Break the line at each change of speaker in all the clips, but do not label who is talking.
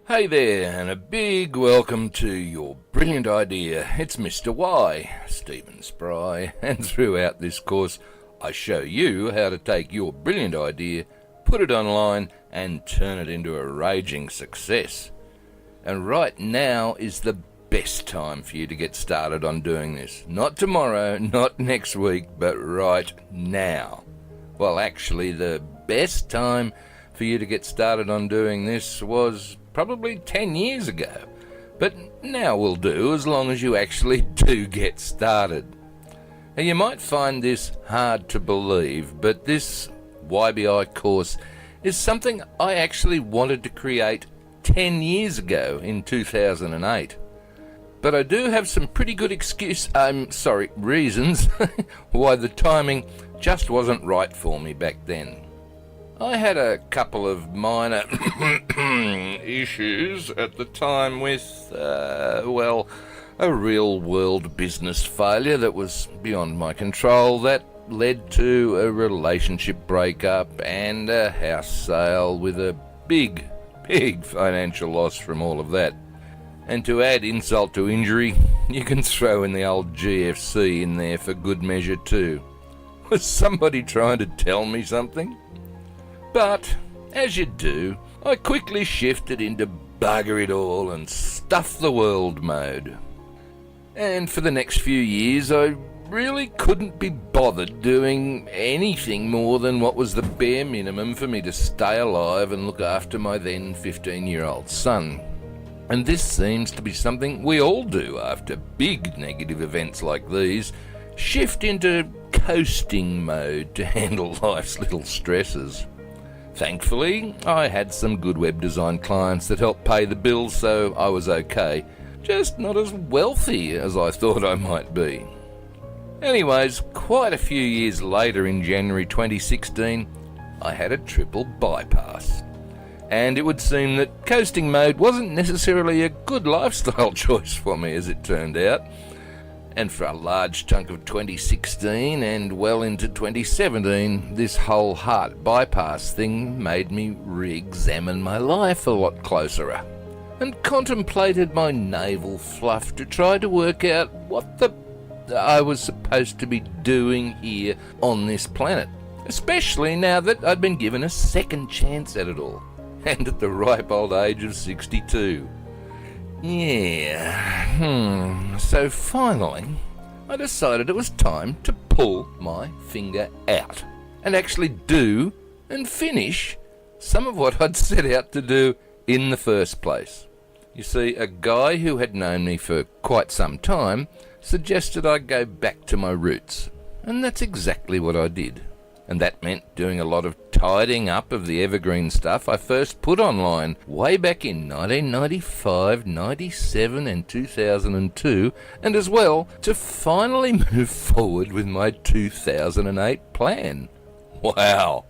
Hey there, and a big welcome to Your Brilliant Idea. It's Mr. Y, Stephen Spry, and throughout this course I show you how to take your brilliant idea, put it online, and turn it into a raging success. And right now is the best time for you to get started on doing this. Not tomorrow, not next week, but right now. Well, actually, the best time for you to get started on doing this was probably 10 years ago. But now will do, as long as you actually do get started. Now, you might find this hard to believe, but this YBI course is something I actually wanted to create 10 years ago in 2008. But I do have some pretty good reasons why the timing just wasn't right for me back then. I had a couple of minor issues at the time with, a real-world business failure that was beyond my control that led to a relationship breakup and a house sale with a big financial loss from all of that. And to add insult to injury, you can throw in the old GFC in there for good measure too. Was somebody trying to tell me something? But, as you do, I quickly shifted into bugger it all and stuff the world mode. And for the next few years, I really couldn't be bothered doing anything more than what was the bare minimum for me to stay alive and look after my then 15-year-old son. And this seems to be something we all do after big negative events like these, shift into coasting mode to handle life's little stresses. Thankfully, I had some good web design clients that helped pay the bills, so I was okay, just not as wealthy as I thought I might be. Anyways, quite a few years later in January 2016, I had a triple bypass. And it would seem that coasting mode wasn't necessarily a good lifestyle choice for me, as it turned out. And for a large chunk of 2016 and well into 2017, this whole heart bypass thing made me re-examine my life a lot closer and contemplated my navel fluff to try to work out what I was supposed to be doing here on this planet, especially now that I'd been given a second chance at it all, and at the ripe old age of 62. So finally, I decided it was time to pull my finger out and actually do and finish some of what I'd set out to do in the first place. You see, a guy who had known me for quite some time suggested I go back to my roots, and that's exactly what I did. And that meant doing a lot of tidying up of the evergreen stuff I first put online way back in 1995, 97 and 2002, and as well to finally move forward with my 2008 plan. Wow,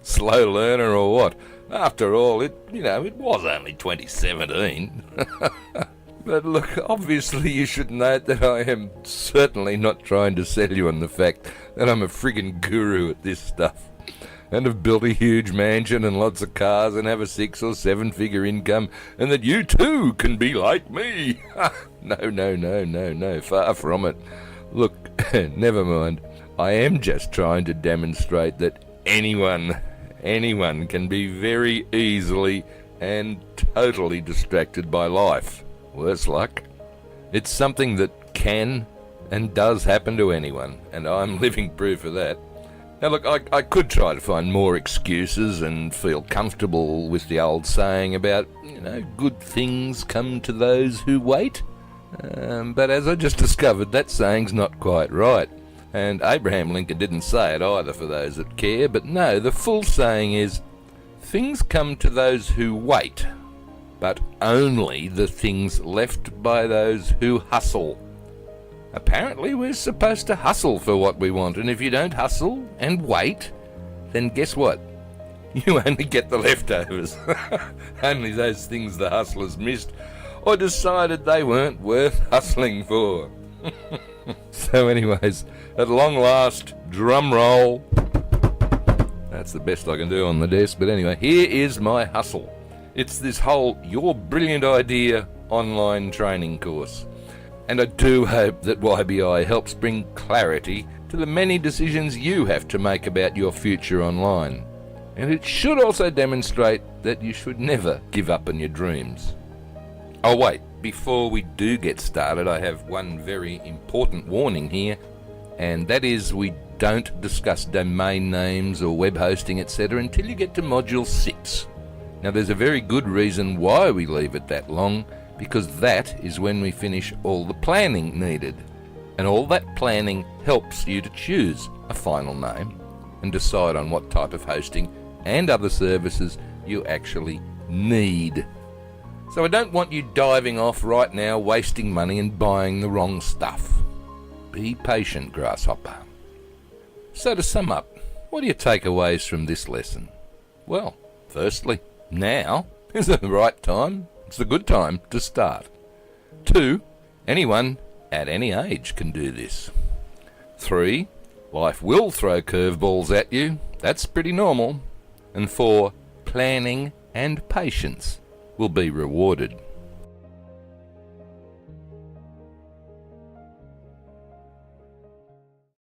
slow learner or what? After all, it was only 2017. But look, obviously you should note that I am certainly not trying to sell you on the fact that I'm a friggin' guru at this stuff, and have built a huge mansion and lots of cars and have a 6 or 7 figure income, and that you too can be like me. No, far from it. Look, never mind. I am just trying to demonstrate that anyone can be very easily and totally distracted by life. Worse luck. It's something that can and does happen to anyone, and I'm living proof of that. Now look, I could try to find more excuses and feel comfortable with the old saying about, good things come to those who wait. But as I just discovered, that saying's not quite right. And Abraham Lincoln didn't say it either, for those that care, but no, the full saying is, things come to those who wait, but only the things left by those who hustle. Apparently we're supposed to hustle for what we want, and if you don't hustle and wait, then guess what? You only get the leftovers. Only those things the hustlers missed or decided they weren't worth hustling for. So anyways, at long last, drum roll. That's the best I can do on the desk, but anyway, here is my hustle. It's this whole Your Brilliant Idea online training course. And I do hope that YBI helps bring clarity to the many decisions you have to make about your future online. And it should also demonstrate that you should never give up on your dreams. Oh wait, before we do get started, I have one very important warning here, and that is we don't discuss domain names or web hosting, etc. until you get to Module 6. Now there's a very good reason why we leave it that long, because that is when we finish all the planning needed. And all that planning helps you to choose a final name and decide on what type of hosting and other services you actually need. So I don't want you diving off right now, wasting money and buying the wrong stuff. Be patient, grasshopper. So to sum up, what are your takeaways from this lesson? Well, firstly, now is the right time. It's a good time to start. 2, anyone at any age can do this. 3, life will throw curveballs at you. That's pretty normal. And 4, planning and patience will be rewarded.